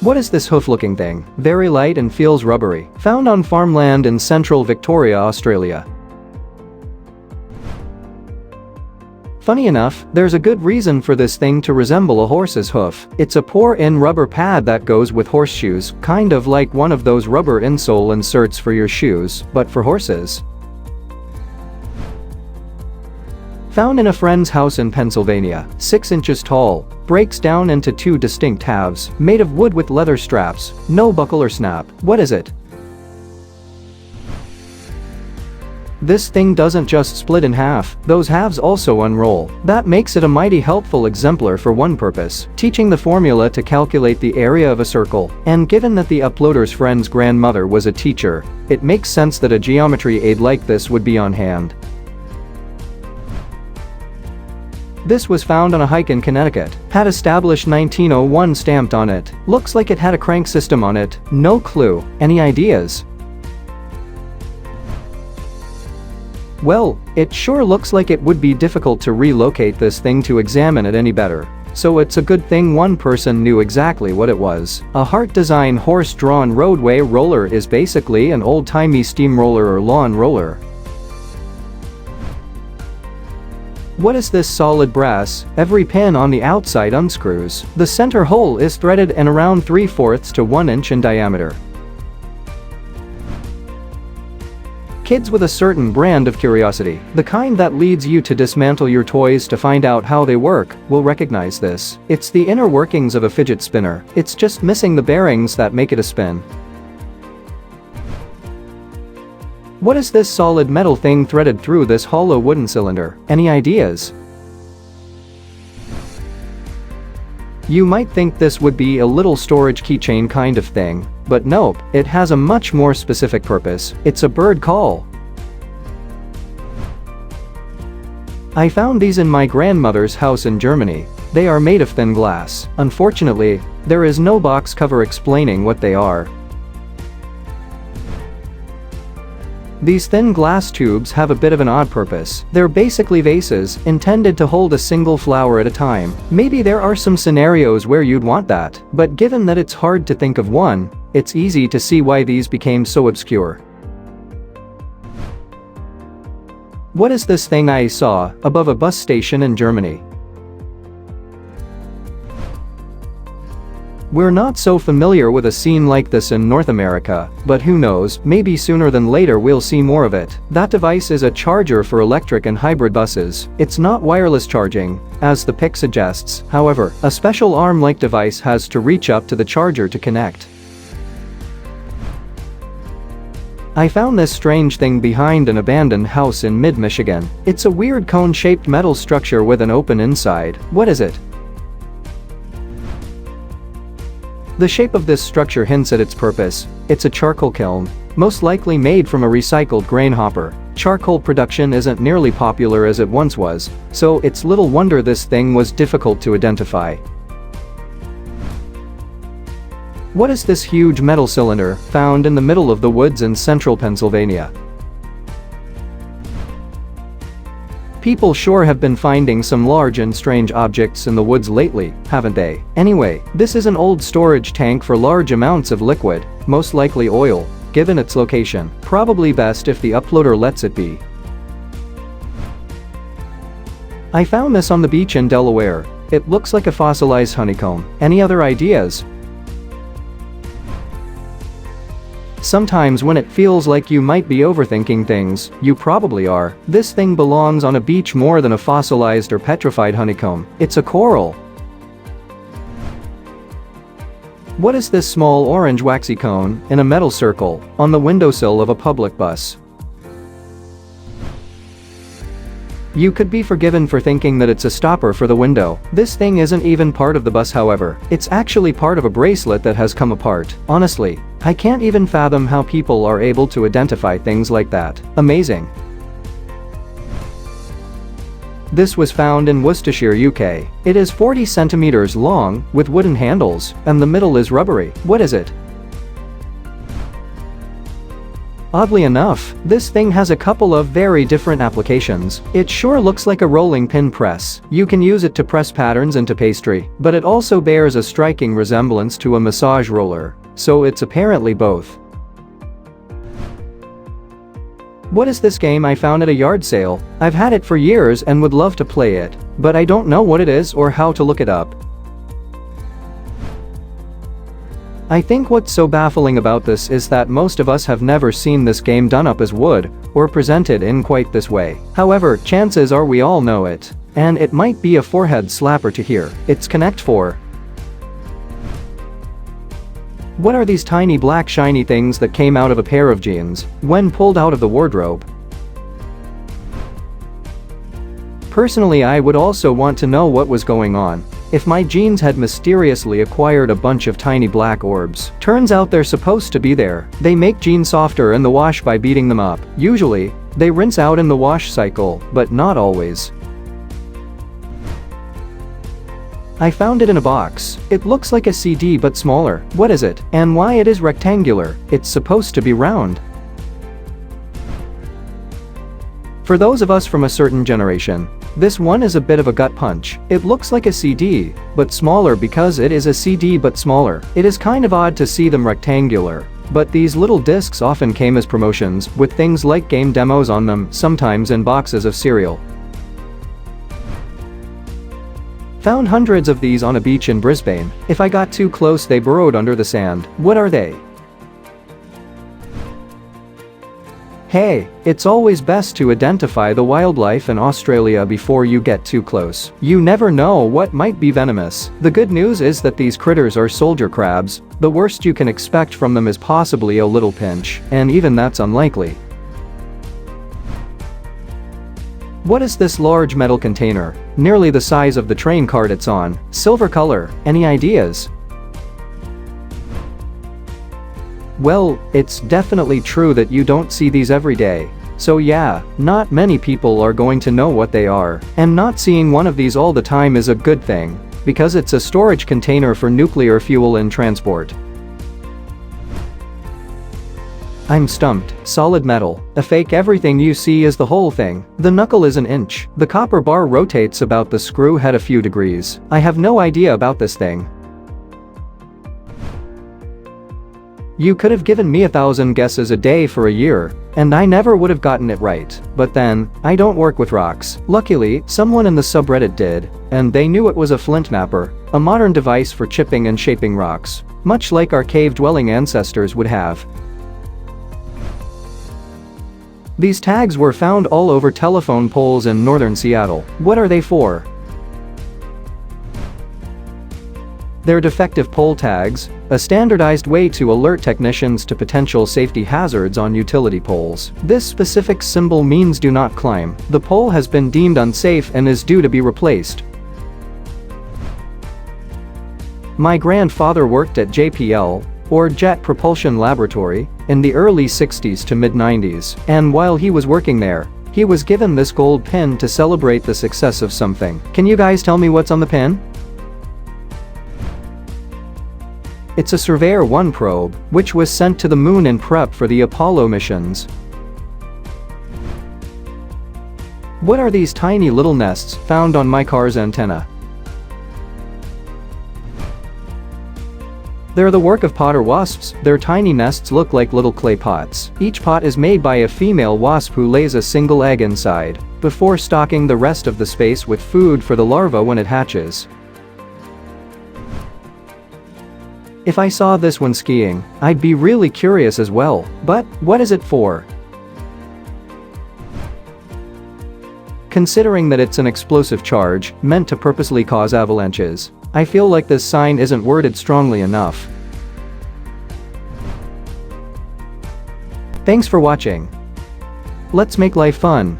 What is this hoof-looking thing? Very light and feels rubbery. Found on farmland in central Victoria, Australia. Funny enough, there's a good reason for this thing to resemble a horse's hoof. It's a pour-in rubber pad that goes with horseshoes, kind of like one of those rubber insole inserts for your shoes, but for horses. Found in a friend's house in Pennsylvania, 6 inches tall, breaks down into 2 distinct halves, made of wood with leather straps, no buckle or snap. What is it? This thing doesn't just split in half, those halves also unroll. That makes it a mighty helpful exemplar for one purpose, teaching the formula to calculate the area of a circle. And given that the uploader's friend's grandmother was a teacher, it makes sense that a geometry aid like this would be on hand. This was found on a hike in Connecticut. Had established 1901 stamped on it. Looks like it had a crank system on it. No clue. Any ideas? Well, it sure looks like it would be difficult to relocate this thing to examine it any better. So it's a good thing one person knew exactly what it was. A Hart design horse-drawn roadway roller is basically an old-timey steamroller or lawn roller. What is this solid brass? Every pin on the outside unscrews. The center hole is threaded and around 3/4 to 1 inch in diameter. Kids with a certain brand of curiosity, the kind that leads you to dismantle your toys to find out how they work, will recognize this. It's the inner workings of a fidget spinner. It's just missing the bearings that make it a spin. What is this solid metal thing threaded through this hollow wooden cylinder? Any ideas? You might think this would be a little storage keychain kind of thing, but nope, it has a much more specific purpose. It's a bird call. I found these in my grandmother's house in Germany. They are made of thin glass. Unfortunately, there is no box cover explaining what they are. These thin glass tubes have a bit of an odd purpose. They're basically vases, intended to hold a single flower at a time. Maybe there are some scenarios where you'd want that, but given that it's hard to think of one, it's easy to see why these became so obscure. What is this thing I saw above a bus station in Germany? We're not so familiar with a scene like this in North America, but who knows, maybe sooner than later we'll see more of it. That device is a charger for electric and hybrid buses. It's not wireless charging, as the pic suggests. However, a special arm-like device has to reach up to the charger to connect. I found this strange thing behind an abandoned house in mid-Michigan. It's a weird cone-shaped metal structure with an open inside. What is it? The shape of this structure hints at its purpose. It's a charcoal kiln, most likely made from a recycled grain hopper. Charcoal production isn't nearly popular as it once was, so it's little wonder this thing was difficult to identify. What is this huge metal cylinder found in the middle of the woods in central Pennsylvania? People sure have been finding some large and strange objects in the woods lately, haven't they? Anyway, this is an old storage tank for large amounts of liquid, most likely oil, given its location. Probably best if the uploader lets it be. I found this on the beach in Delaware. It looks like a fossilized honeycomb. Any other ideas? Sometimes when it feels like you might be overthinking things, you probably are. This thing belongs on a beach more than a fossilized or petrified honeycomb. It's a coral. What is this small orange waxy cone in a metal circle on the windowsill of a public bus? You could be forgiven for thinking that it's a stopper for the window. This thing isn't even part of the bus, however. It's actually part of a bracelet that has come apart. Honestly, I can't even fathom how people are able to identify things like that. Amazing. This was found in Worcestershire, UK. It is 40 centimeters long, with wooden handles, and the middle is rubbery. What is it? Oddly enough, this thing has a couple of very different applications. It sure looks like a rolling pin press. You can use it to press patterns into pastry, but it also bears a striking resemblance to a massage roller. So it's apparently both. What is this game I found at a yard sale? I've had it for years and would love to play it, but I don't know what it is or how to look it up. I think what's so baffling about this is that most of us have never seen this game done up as wood or presented in quite this way. However, chances are we all know it. And it might be a forehead slapper to hear. It's Connect 4. What are these tiny black shiny things that came out of a pair of jeans when pulled out of the wardrobe? Personally, I would also want to know what was going on if my jeans had mysteriously acquired a bunch of tiny black orbs. Turns out they're supposed to be there. They make jeans softer in the wash by beating them up. Usually, they rinse out in the wash cycle, but not always. I found it in a box. It looks like a CD but smaller. What is it? And why it is rectangular? It's supposed to be round. For those of us from a certain generation, this one is a bit of a gut punch. It looks like a CD, but smaller because it is a CD but smaller. It is kind of odd to see them rectangular, but these little discs often came as promotions with things like game demos on them, sometimes in boxes of cereal. Found hundreds of these on a beach in Brisbane. If I got too close, they burrowed under the sand. What are they? Hey, it's always best to identify the wildlife in Australia before you get too close. You never know what might be venomous. The good news is that these critters are soldier crabs. The worst you can expect from them is possibly a little pinch, and even that's unlikely. What is this large metal container? Nearly the size of the train cart it's on. Silver color. Any ideas? Well, it's definitely true that you don't see these every day. So yeah, not many people are going to know what they are. And not seeing one of these all the time is a good thing, because it's a storage container for nuclear fuel in transport. I'm stumped. Solid metal. A fake. Everything you see is the whole thing. The knuckle is an inch. The copper bar rotates about the screw head a few degrees. I have no idea about this thing. You could have given me 1,000 guesses a day for a year, and I never would have gotten it right. But then, I don't work with rocks. Luckily, someone in the subreddit did, and they knew it was a Flint mapper, a modern device for chipping and shaping rocks, much like our cave-dwelling ancestors would have. These tags were found all over telephone poles in northern Seattle. What are they for? They're defective pole tags, a standardized way to alert technicians to potential safety hazards on utility poles. This specific symbol means do not climb. The pole has been deemed unsafe and is due to be replaced. My grandfather worked at JPL, or Jet Propulsion Laboratory, in the early 60s to mid-90s, and while he was working there, he was given this gold pin to celebrate the success of something. Can you guys tell me what's on the pin? It's a Surveyor 1 probe, which was sent to the moon in prep for the Apollo missions. What are these tiny little nests found on my car's antenna? They're the work of potter wasps. Their tiny nests look like little clay pots. Each pot is made by a female wasp who lays a single egg inside, before stocking the rest of the space with food for the larva when it hatches. If I saw this when skiing, I'd be really curious as well. But what is it for? Considering that it's an explosive charge meant to purposely cause avalanches, I feel like this sign isn't worded strongly enough. Thanks for watching. Let's make life fun.